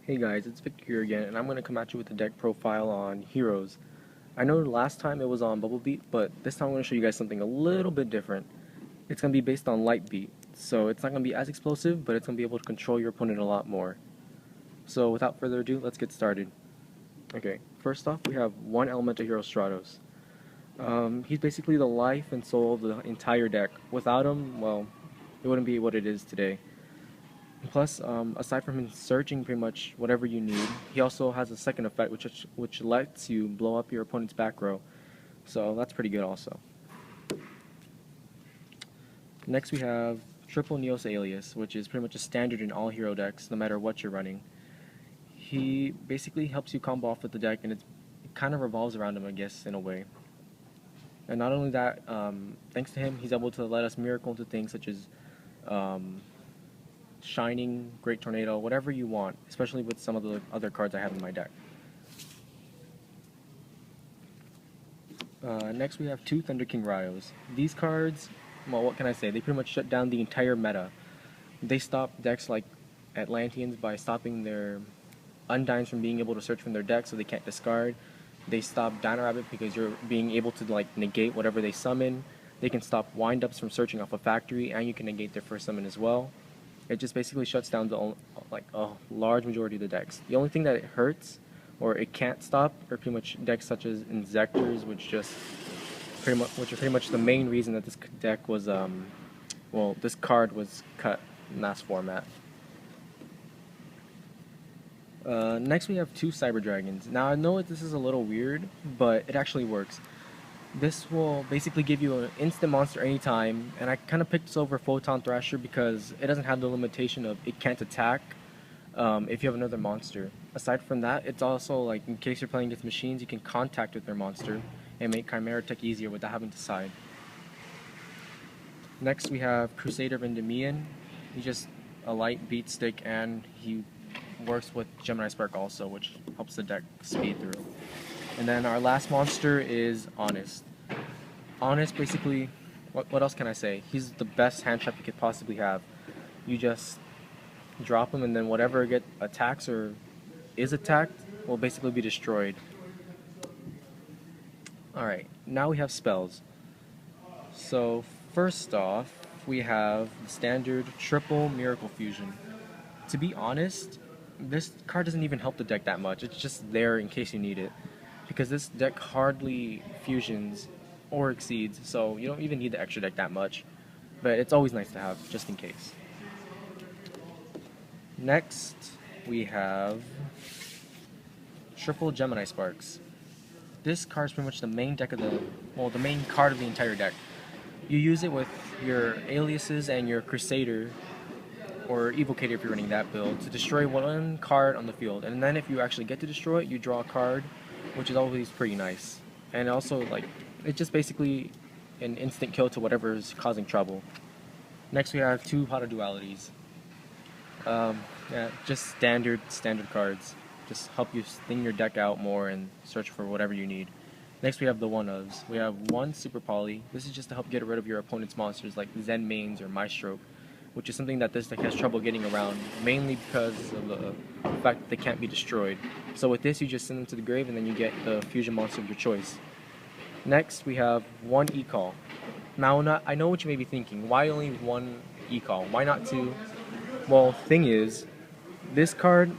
Hey guys, it's Victor here again, and I'm going to come at you with a deck profile on Heroes. I know last time it was on Bubble Beat, but this time I'm going to show you guys something a little bit different. It's going to be based on Light Beat, so it's not going to be as explosive, but it's going to be able to control your opponent a lot more. So without further ado, let's get started. Okay, first off we have one Elemental Hero Stratos. He's basically the life and soul of the entire deck. Without him, well, it wouldn't be what it is today. Plus, aside from him searching pretty much whatever you need, he also has a second effect which lets you blow up your opponent's back row. So that's pretty good also. Next we have Triple Neos Alias, which is pretty much a standard in all hero decks, no matter what you're running. He basically helps you combo off with the deck, and it kind of revolves around him, I guess, in a way. And not only that, thanks to him, he's able to let us miracle into things such as Shining, Great Tornado, whatever you want, especially with some of the other cards I have in my deck. Next we have two Thunder King Ryos. These cards, well, what can I say? They pretty much shut down the entire meta. They stop decks like Atlanteans by stopping their Undines from being able to search from their deck so they can't discard. They stop Dino Rabbit because you're being able to like negate whatever they summon. They can stop Wind-Ups from searching off a factory, and you can negate their first summon as well. It just basically shuts down like a large majority of the decks. The only thing that it hurts or it can't stop are pretty much decks such as Inzectors, which are pretty much the main reason that this deck was well, this card was cut in last format. Next we have two Cyber Dragons. Now I know this is a little weird, but it actually works. This will basically give you an instant monster anytime, and I kind of picked this over Photon Thrasher because it doesn't have the limitation of it can't attack if you have another monster. Aside from that, it's also like in case you're playing against machines, you can contact with their monster and make Chimera Tech easier without having to side. Next we have Crusader of Endymion. He's just a light beat stick, and he works with Gemini Spark also, which helps the deck speed through. And then our last monster is Honest. Honest, basically, what else can I say? He's the best hand trap you could possibly have. You just drop him, and then whatever attacks or is attacked will basically be destroyed. Alright, now we have spells. So first off, we have the standard triple Miracle Fusion. To be honest, this card doesn't even help the deck that much. It's just there in case you need it, because this deck hardly fusions or exceeds, so you don't even need the extra deck that much, but it's always nice to have just in case. Next we have Triple Gemini Sparks. This card is pretty much the main deck of the main card of the entire deck. You use it with your Aliases and your Crusader or Evocator if you're running that build to destroy one card on the field, and then if you actually get to destroy it, you draw a card, which is always pretty nice. And also, like, it's just basically an instant kill to whatever is causing trouble. Next we have two Hada Dualities. Yeah, just standard cards. Just help you thin your deck out more and search for whatever you need. Next we have the one-ofs. We have one Super Poly. This is just to help get rid of your opponent's monsters like Zen Mains or Maestro, which is something that this deck has trouble getting around, mainly because of the fact that they can't be destroyed. So with this, you just send them to the grave, and then you get the fusion monster of your choice. Next, we have one E-Call. Now, I know what you may be thinking. Why only one E-Call? Why not two? Well, thing is, this card,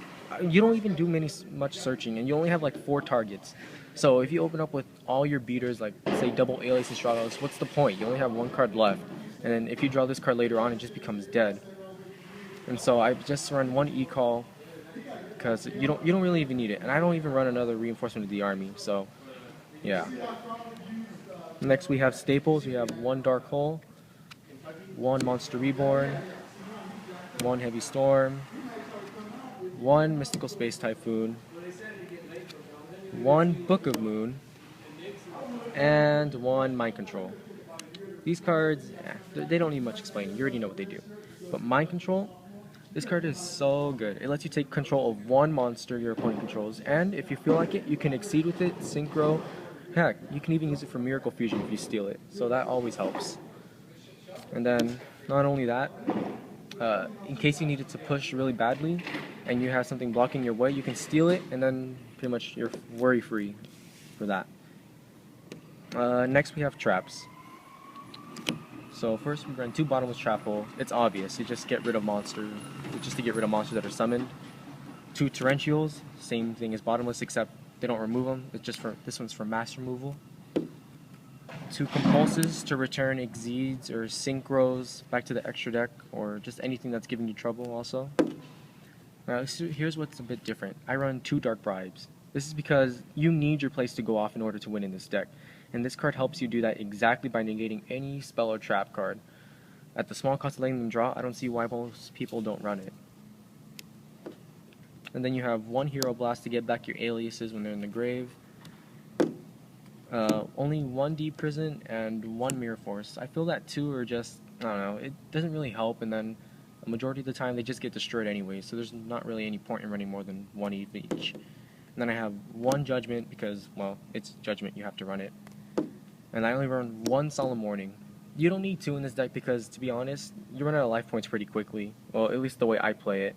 you don't even do much searching, and you only have like 4 targets. So if you open up with all your beaters, like say double Alias and Stratos, what's the point? You only have one card left. And then if you draw this card later on, it just becomes dead. And so I just run one E-Call because you don't really even need it. And I don't even run another reinforcement of the army. So yeah. Next we have staples. We have one Dark Hole, one Monster Reborn, one Heavy Storm, one Mystical Space Typhoon, one Book of Moon, and one Mind Control. These cards, they don't need much explaining. You already know what they do. But Mind Control, this card is so good. It lets you take control of one monster your opponent controls, and if you feel like it, you can exceed with it, synchro. Heck, you can even use it for Miracle Fusion if you steal it. So that always helps. And then, not only that, in case you needed to push really badly and you have something blocking your way, you can steal it, and then pretty much you're worry free for that. Next we have traps. So first we run 2 bottomless trap hole. It's obvious. You just get rid of monsters, just to get rid of monsters that are summoned. 2 torrentials, same thing as bottomless, except they don't remove them. It's just for this one's for mass removal. 2 compulses to return exceeds or synchros back to the extra deck, or just anything that's giving you trouble. Also, now here's what's a bit different. I run 2 dark bribes. This is because you need your place to go off in order to win in this deck, and this card helps you do that exactly by negating any spell or trap card. At the small cost of letting them draw, I don't see why most people don't run it. And then you have 1 Hero Blast to get back your aliases when they're in the grave. Only 1 Deep Prison and 1 Mirror Force. I feel that 2 are just, I don't know, it doesn't really help, and then a majority of the time they just get destroyed anyway, so there's not really any point in running more than 1 each. And then I have 1 Judgment because, well, it's Judgment, you have to run it. And I only run 1 Solemn Warning. You don't need 2 in this deck because, to be honest, you run out of life points pretty quickly. Well, at least the way I play it.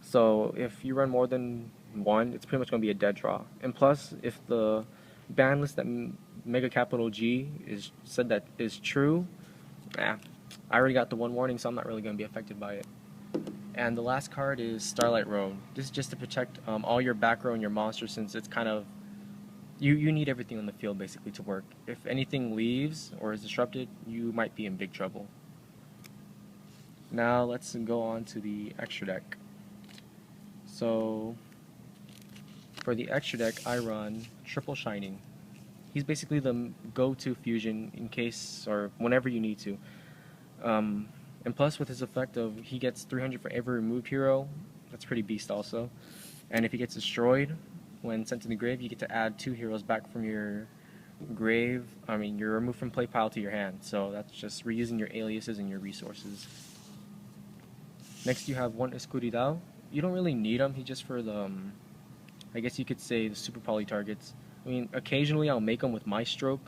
So if you run more than 1, it's pretty much going to be a dead draw. And plus, if the ban list that Mega Capital G said that is true, I already got the 1 warning, so I'm not really going to be affected by it. And the last card is Starlight Road. This is just to protect all your back row and your monsters, since it's kind of, you need everything on the field basically to work. If anything leaves or is disrupted, you might be in big trouble. Now let's go on to the extra deck. So for the extra deck, I run Triple Shining. He's basically the go-to fusion in case or whenever you need to. And plus, with his effect of he gets 300 for every removed hero, that's pretty beast also. And if he gets destroyed when sent to the grave, you get to add 2 heroes back from your grave. You're removed from play pile to your hand. So that's just reusing your aliases and your resources. Next, you have 1 Escuridao. You don't really need him. He's just for the, I guess you could say, the super poly targets. Occasionally I'll make them with Maestroke,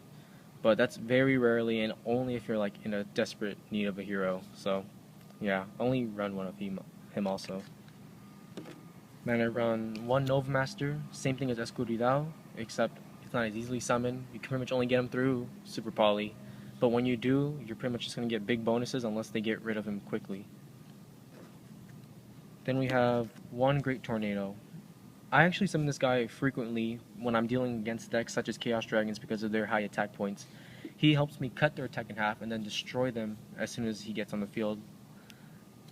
but that's very rarely and only if you're like in a desperate need of a hero. So yeah, only run 1 of him also. Then I run 1 Nova Master, same thing as Escuridao, except it's not as easily summoned. You can pretty much only get him through Super Poly, but when you do, you're pretty much just going to get big bonuses unless they get rid of him quickly. Then we have 1 Great Tornado. I actually summon this guy frequently when I'm dealing against decks such as Chaos Dragons because of their high attack points. He helps me cut their attack in half and then destroy them as soon as he gets on the field.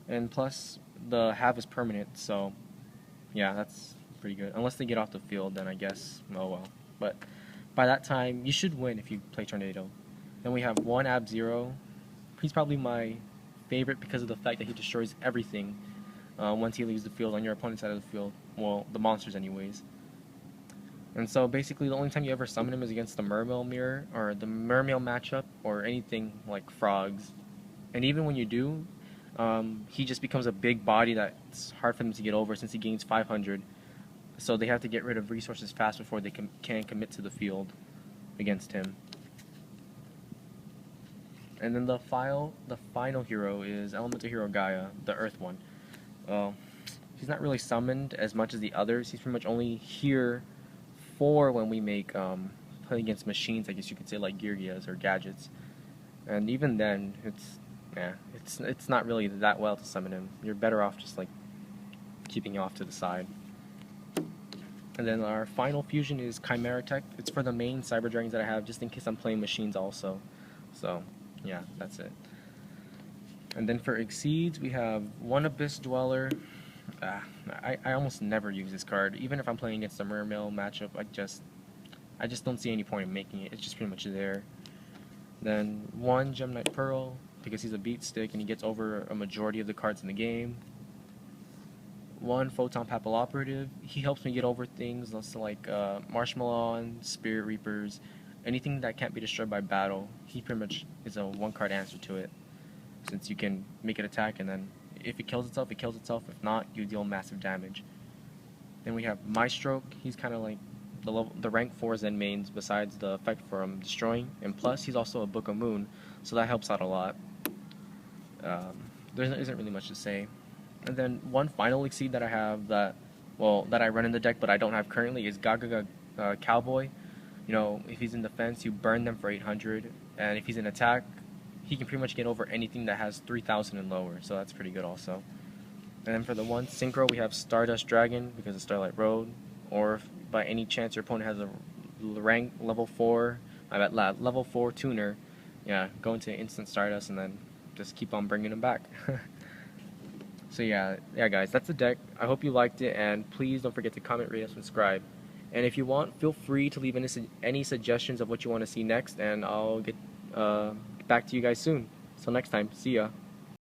And plus, the half is permanent, so yeah, that's pretty good. Unless they get off the field, then I guess, oh well. But by that time, you should win if you play Tornado. Then we have 1 Ab-Zero. He's probably my favorite because of the fact that he destroys everything once he leaves the field on your opponent's side of the field. Well, the monsters anyways. And so basically the only time you ever summon him is against the Mermail Mirror, or the Mermail matchup, or anything like frogs. And even when you do, he just becomes a big body that's hard for them to get over since he gains 500. So they have to get rid of resources fast before they can commit to the field against him. And then the final hero is Elemental Hero Gaia, the Earth one. He's not really summoned as much as the others. He's pretty much only here for when we make play against machines, I guess you could say, like Girgias or gadgets. And even then, it's not really that well to summon him. You're better off just like keeping him off to the side. And then our final fusion is Chimera Tech. It's for the main Cyber Dragons that I have, just in case I'm playing machines also. So yeah, that's it. And then for Exceeds, we have 1 Abyss Dweller. I almost never use this card. Even if I'm playing against the Mermail matchup, I just don't see any point in making it. It's just pretty much there. Then 1 Gemknight Pearl, because he's a beat stick and he gets over a majority of the cards in the game. 1 Photon Papal Operative. He helps me get over things like Marshmallow, Spirit Reapers, anything that can't be destroyed by battle. He pretty much is a 1-card answer to it, since you can make it attack, and then if it kills itself, it kills itself. If not, you deal massive damage. Then we have Maestroke. He's kind of like the rank 4 Zen mains besides the effect from destroying, and plus he's also a Book of Moon, so that helps out a lot. There isn't really much to say. And then one final Exceed that I have that, well, that I run in the deck but I don't have currently is Gaga Cowboy. You know, if he's in defense, you burn them for 800, and if he's in attack, he can pretty much get over anything that has 3,000 and lower, so that's pretty good also. And then for the one synchro, we have Stardust Dragon because of Starlight Road, or if by any chance your opponent has a rank level 4, level 4 tuner, yeah, go into instant Stardust and then just keep on bringing them back. So yeah guys, that's the deck. I hope you liked it, and please don't forget to comment, rate, and subscribe. And if you want, feel free to leave any suggestions of what you want to see next, and I'll get back to you guys soon. So next time, see ya.